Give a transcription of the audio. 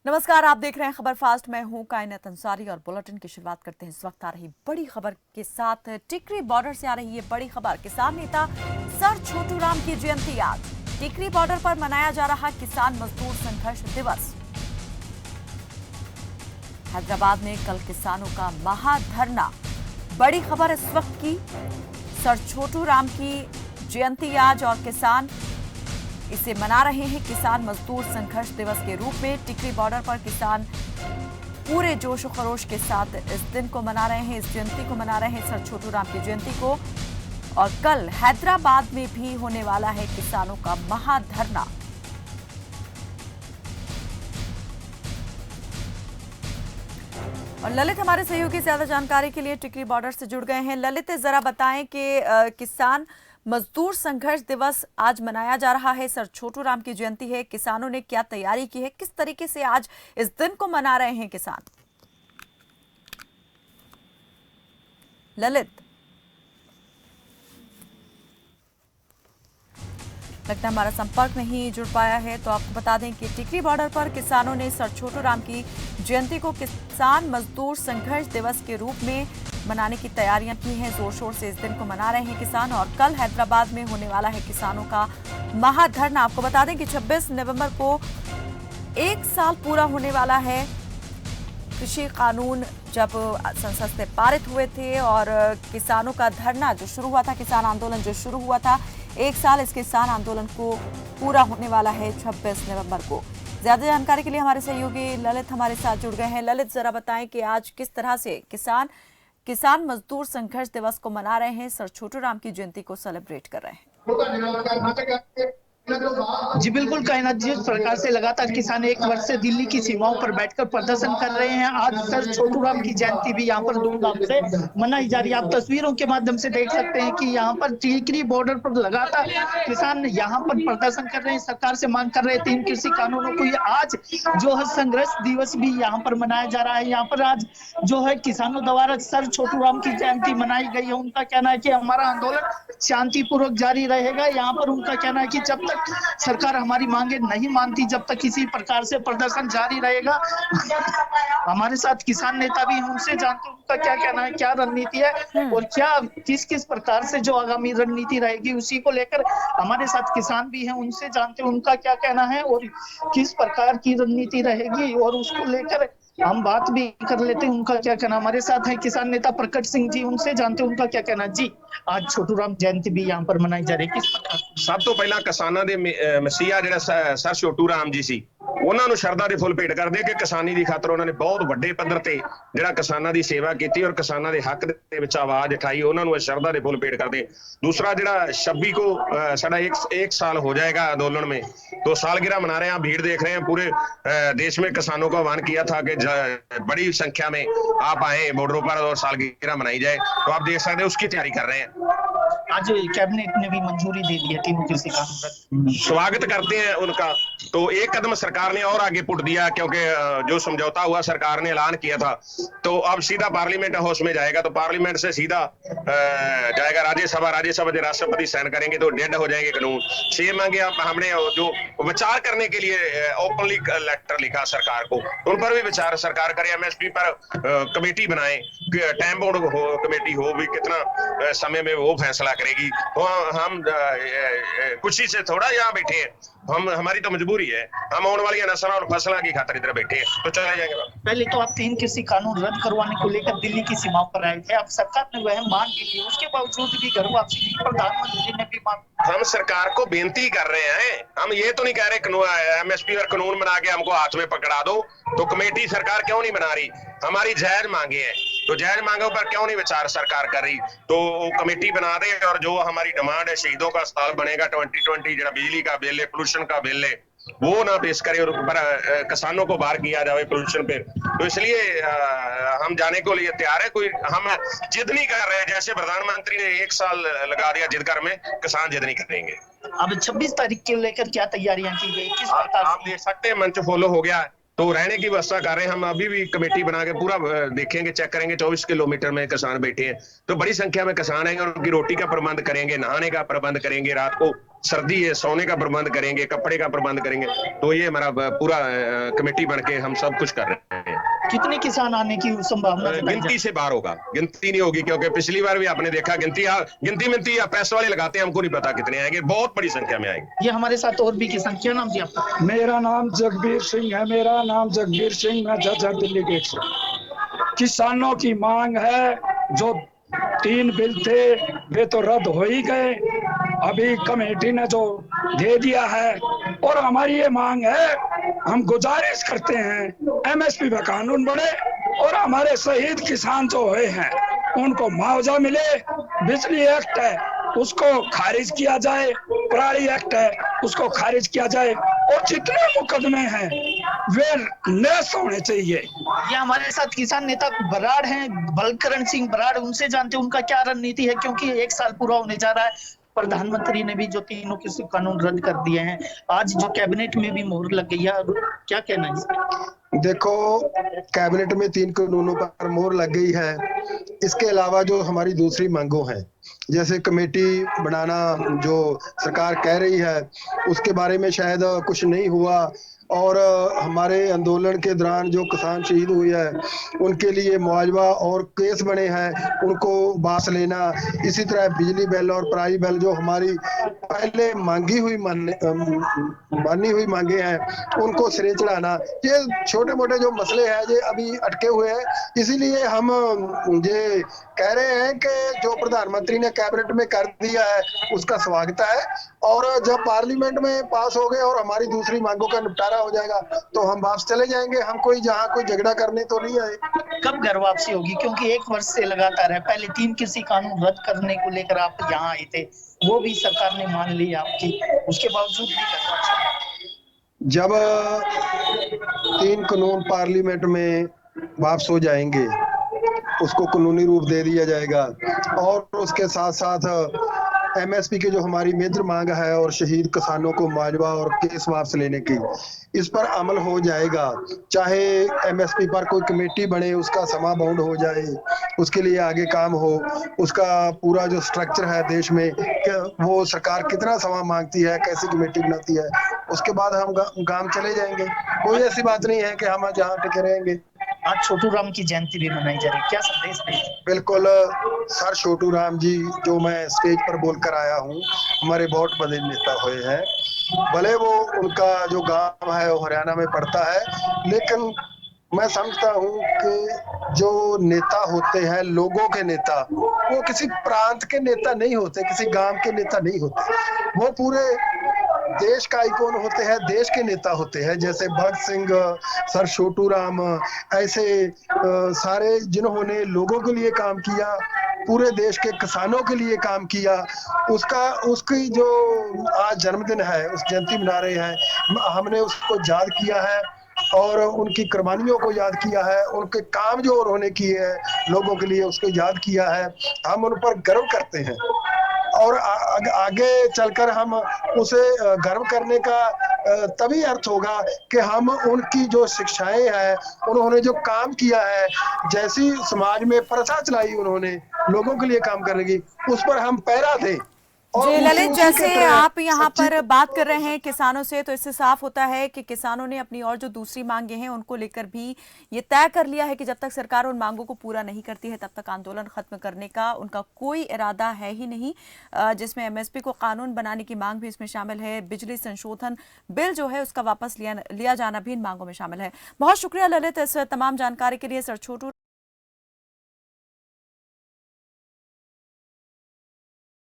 नमस्कार, आप देख रहे हैं खबर फास्ट। मैं हूं कायनात अंसारी और बुलेटिन की शुरुआत करते हैं इस वक्त आ रही बड़ी खबर के साथ। टिकरी बॉर्डर से आ रही है बड़ी खबर। किसान नेता सर छोटू राम की जयंती आज टिकरी बॉर्डर पर मनाया जा रहा किसान मजदूर संघर्ष दिवस। हैदराबाद में कल किसानों का महाधरना, बड़ी खबर इस वक्त की। सर छोटू राम की जयंती आज और किसान इसे मना रहे हैं किसान मजदूर संघर्ष दिवस के रूप में। टिकरी बॉर्डर पर किसान पूरे जोश और खरोश के साथ इस दिन को मना रहे हैं, इस जयंती को मना रहे हैं, सर छोटू राम की जयंती को। और कल हैदराबाद में भी होने वाला है किसानों का महाधरना। और ललित हमारे सहयोगी ज्यादा जानकारी के लिए टिकरी बॉर्डर से जुड़ गए हैं। ललित, जरा बताएं कि किसान मजदूर संघर्ष दिवस आज मनाया जा रहा है, सर छोटू राम की जयंती है, किसानों ने क्या तैयारी की है, किस तरीके से आज इस दिन को मना रहे हैं किसान? ललित, लगता है हमारा संपर्क नहीं जुड़ पाया है, तो आपको बता दें कि टिकरी बॉर्डर पर किसानों ने सर छोटू राम की जयंती को किसान मजदूर संघर्ष दिवस के रूप में मनाने की तैयारियां की हैं। जोर शोर से इस दिन को मना रहे हैं किसान। और कल हैदराबाद में होने वाला है किसानों का महाधरना। आपको बता दें कि 26 नवंबर को 1 साल पूरा होने वाला है कृषि कानून जब संसद से पारित हुए थे, और किसानों का धरना जो शुरू हुआ था, किसान आंदोलन जो शुरू हुआ था, 1 साल इस किसान आंदोलन को पूरा होने वाला है 26 नवंबर को। ज्यादा जानकारी के लिए हमारे सहयोगी ललित हमारे साथ जुड़ गए हैं। ललित, जरा बताएं कि आज किस तरह से किसान मजदूर संघर्ष दिवस को मना रहे हैं, सर छोटू राम की जयंती को सेलिब्रेट कर रहे हैं। जी बिल्कुल कायनात जी, इस प्रकार से लगातार किसान 1 वर्ष से दिल्ली की सीमाओं पर बैठकर प्रदर्शन कर रहे हैं। आज सर छोटू राम की जयंती भी यहाँ पर धूमधाम से मनाई जा रही है। आप तस्वीरों के माध्यम से देख सकते हैं कि यहाँ पर टिकरी बॉर्डर पर लगातार किसान यहाँ पर प्रदर्शन कर रहे हैं, सरकार से मांग कर रहे थे इन कृषि कानूनों को। आज जो है संघर्ष दिवस भी यहाँ पर मनाया जा रहा है। यहाँ पर आज जो है किसानों द्वारा सर छोटू राम की जयंती मनाई गई है। उनका कहना है कि हमारा आंदोलन शांतिपूर्वक जारी रहेगा। यहाँ पर उनका कहना है कि जब तक सरकार हमारी मांगे नहीं मानती, जब तक किसी प्रकार से प्रदर्शन जारी रहेगा। हमारे साथ किसान नेता भी हैं, उनसे जानते हैं उनका क्या कहना है, क्या रणनीति है और क्या किस किस प्रकार से जो आगामी रणनीति रहेगी उसी को लेकर हमारे साथ किसान भी हैं, उनसे जानते हैं उनका क्या कहना है और किस प्रकार की रणनीति रहेगी, और उसको लेकर हम बात भी कर लेते हैं उनका क्या कहना। हमारे साथ है किसान नेता प्रकट सिंह जी, उनसे जानते हैं उनका क्या कहना। जी, आज छोटू राम जयंती भी यहाँ पर मनाई जा रही है, किस प्रकार? सब तो पहला किसानां ਦੇ ਮਸੀਹਾ ਜਿਹੜਾ ਸਰ ਛੋਟੂ ਰਾਮ ਜੀ ਸੀ, ਉਹਨਾਂ ਨੂੰ ਸ਼ਰਧਾ ਦੇ ਫੁੱਲ ਭੇਟ ਕਰਦੇ ਕਿ ਕਿਸਾਨੀ ਦੀ ਖਾਤਰ ਉਹਨਾਂ ਨੇ ਬਹੁਤ ਵੱਡੇ ਪੱਧਰ ਤੇ ਜਿਹੜਾ ਕਿਸਾਨਾਂ ਦੀ ਸੇਵਾ ਕੀਤੀ ਔਰ ਕਿਸਾਨਾਂ ਦੇ ਹੱਕ ਦੇ ਵਿੱਚ ਆਵਾਜ਼ ਉਠਾਈ, ਉਹਨਾਂ ਨੂੰ ਸ਼ਰਧਾ ਦੇ ਫੁੱਲ ਭੇਟ ਕਰਦੇ। दूसरा ਜਿਹੜਾ 26 को साढ़ा एक साल हो जाएगा आंदोलन में, तो सालगिरह मना रहे हैं। भीड़ देख रहे हैं, पूरे देश में किसानों को आह्वान किया था कि बड़ी संख्या में आप आए बॉर्डरों पर और सालगिरह मनाई जाए, तो आप देख सकते हैं उसकी तैयारी कर रहे हैं। आज कैबिनेट ने भी मंजूरी दे दी है तीनों कृषि कानून, स्वागत करते हैं उनका। तो एक कदम सरकार ने और आगे पुट दिया, क्योंकि जो समझौता हुआ सरकार ने ऐलान किया था, तो अब सीधा पार्लियामेंट हाउस में जाएगा, तो पार्लियामेंट से सीधा जाएगा राज्यसभा, राज्यसभा से राष्ट्रपति साइन करेंगे तो डेड हो जाएंगे कानून। 6 मांगे हमने जो विचार करने के लिए ओपनली लेटर लिखा सरकार को, उन पर भी विचार सरकार करे। एमएसपी पर कमेटी बनाए, टाइम बाउंड हो कमेटी हो, भी कितना समय में वो फैसला करेगी। तो हम खुशी से थोड़ा यहाँ बैठे हैं, हमारी तो मजबूरी है, हम आने वाली नस्ल और फसलों की खातिर इधर बैठे हैं, तो चले जाएंगे। पहले तो आप 3 कृषि कानून रद्द करवाने को लेकर दिल्ली की सीमाओं पर आए थे, अब सरकार ने वह मांग की थी, उसके बावजूद भी घर वापसी नहीं, प्रधानमंत्री ने भी मांग। हम सरकार को बेनती कर रहे हैं, हम ये तो नहीं कह रहे एमएसपी और कानून बना के हमको हाथ में पकड़ा दो। तो कमेटी सरकार क्यों नहीं बना रही? हमारी जायज मांगे हैं, तो जायज मांगों पर क्यों नहीं विचार सरकार कर रही? तो कमेटी बना दे, और जो हमारी डिमांड है शहीदों का अस्पताल बनेगा, 2020 जो बिजली का बिल है, पोल्यूशन का बिल है, वो ना पेश करे और पर किसानों को बाहर किया जाए पोल्यूशन पे। तो इसलिए हम जाने को लिए तैयार है, कोई हम जिद नहीं कर रहे हैं। जैसे प्रधानमंत्री ने 1 साल लगा दिया जिद कर में, किसान जिद नहीं करेंगे। अब 26 तारीख के लेकर क्या तैयारियां की गई, किस प्रकार? आप देख सकते हैं मंच फॉलो हो गया है, तो रहने की व्यवस्था कर रहे हैं। हम अभी भी कमेटी बना के पूरा देखेंगे, चेक करेंगे। 24 किलोमीटर में किसान बैठे हैं, तो बड़ी संख्या में किसान आएंगे, उनकी रोटी का प्रबंध करेंगे, नहाने का प्रबंध करेंगे, रात को सर्दी है सोने का प्रबंध करेंगे, कपड़े का प्रबंध करेंगे। तो ये हमारा पूरा कमेटी बन के हम सब कुछ कर रहे हैं। कितने किसान आने की संभावना बताई गिनती जाए? से बाहर होगा, गिनती नहीं होगी, क्योंकि पिछली बार भी आपने देखा गिनती मिनती या प्रेस वाले लगाते हैं, हमको नहीं पता कितने आएंगे, बहुत बड़ी संख्या में आएंगे। ये हमारे साथ और भी किसान, क्या नाम जी आपका? मेरा नाम जगबीर सिंह है। मैं झज्जर दिल्ली गेट से। किसानों की मांग है, जो 3 बिल थे वे तो रद्द हो ही गए, अभी कमेटी ने जो दे दिया है। और हमारी ये मांग है, हम गुजारिश करते हैं एमएसपी पे कानून बने और हमारे शहीद किसान जो हुए हैं उनको मुआवजा मिले। बिजली एक्ट है उसको खारिज किया जाए, पराली एक्ट है उसको खारिज किया जाए, और जितने मुकदमे हैं वे निरस्त होने चाहिए। ये हमारे साथ किसान नेता बराड़ हैं, बलकरण सिंह बराड़, उनसे जानते हैं उनका क्या रणनीति है, क्योंकि 1 साल पूरा होने जा रहा है। प्रधानमंत्री ने भी जो तीनों कृषि कानून रद्द कर दिए हैं, आज जो कैबिनेट में भी मोहर लग गई है, क्या कहना है इस पे? देखो, कैबिनेट में 3 कानूनों पर मोहर लग गई है। इसके अलावा जो हमारी दूसरी मांगों हैं, जैसे कमेटी बनाना जो सरकार कह रही है, उसके बारे में शायद कुछ नहीं हुआ। और हमारे आंदोलन के दौरान जो किसान शहीद हुए हैं उनके लिए मुआवजा और केस बने हैं, उनको वापस लेना। इसी तरह बिजली बिल और पराली बिल जो हमारी पहले मानी हुई मांगे हैं उनको सिरे चढ़ाना, ये छोटे मोटे जो मसले हैं ये अभी अटके हुए हैं। इसीलिए हम ये कह रहे हैं कि जो प्रधानमंत्री ने कैबिनेट में कर दिया है उसका स्वागत है, और जब पार्लियामेंट में पास हो गए और हमारी दूसरी मांगों का निपटारा हो जाएगा तो हम वापस चले जाएंगे। हम कोई जहाँ कोई झगड़ा करने तो नहीं आए। कब घर वापसी होगी, क्योंकि 1 वर्ष से लगातार है, पहले 3 कृषि कानून रद्द करने को लेकर आप यहाँ आए थे, वो भी सरकार ने मान ली आपकी, उसके बावजूद भी घर वापसी। जब 3 कानून पार्लियामेंट में वापस हो जाएंगे उसको कानूनी रूप दे दिया जाएगा, और उसके साथ साथ एमएसपी की जो हमारी मेजर मांग है और शहीद किसानों को मुआवजा और केस वापस लेने की, इस पर अमल हो जाएगा। चाहे एमएसपी पर कोई कमेटी बने, उसका समा बाउंड हो जाए, उसके लिए आगे काम हो, उसका पूरा जो स्ट्रक्चर है देश में, वो सरकार कितना समा मांगती है, कैसी कमेटी बनाती है, उसके बाद हम काम चले जाएंगे। कोई ऐसी बात नहीं है कि हम जहाँ टिके रहेंगे। आज छोटू राम की जयंती भी मनाई जा रही है, क्या संदेश दें? बिल्कुल सर, छोटू राम जी जो मैं स्टेज पर बोलकर आया हूँ, हमारे बहुत बड़े नेता हुए हैं। भले वो उनका जो गांव है वो हरियाणा में पड़ता है, लेकिन मैं समझता हूँ कि जो नेता होते हैं, लोगों के नेता, वो किसी प्रांत के नेता नहीं होते, किसी गांव के नेता नहीं होते, वो पूरे देश का आइकॉन होते हैं, देश के नेता होते हैं। जैसे भगत सिंह, सर छोटू राम, ऐसे सारे जिन्होंने लोगों के लिए काम किया, पूरे देश के किसानों के लिए काम किया, उसकी जो आज जन्मदिन है, उस जयंती मना रहे हैं, हमने उसको याद किया है और उनकी कुर्बानियों को याद किया है, उनके काम जो उन्होंने किए हैं लोगों के लिए उसको याद किया है। हम उन पर गर्व करते हैं और आगे चलकर हम उसे गर्व करने का तभी अर्थ होगा कि हम उनकी जो शिक्षाएं हैं, उन्होंने जो काम किया है, जैसी समाज में प्रथा चलाई उन्होंने लोगों के लिए काम करने की, उस पर हम पहरा दें। जी ललित, जैसे आप यहाँ पर बात कर रहे हैं किसानों से, तो इससे साफ होता है कि किसानों ने अपनी और जो दूसरी मांगे हैं उनको लेकर भी ये तय कर लिया है कि जब तक सरकार उन मांगों को पूरा नहीं करती है तब तक आंदोलन खत्म करने का उनका कोई इरादा है ही नहीं, जिसमें एमएसपी को कानून बनाने की मांग भी इसमें शामिल है। बिजली संशोधन बिल जो है उसका वापस लिया जाना भी इन मांगों में शामिल है। बहुत शुक्रिया ललित इस तमाम जानकारी के लिए। सर छोटू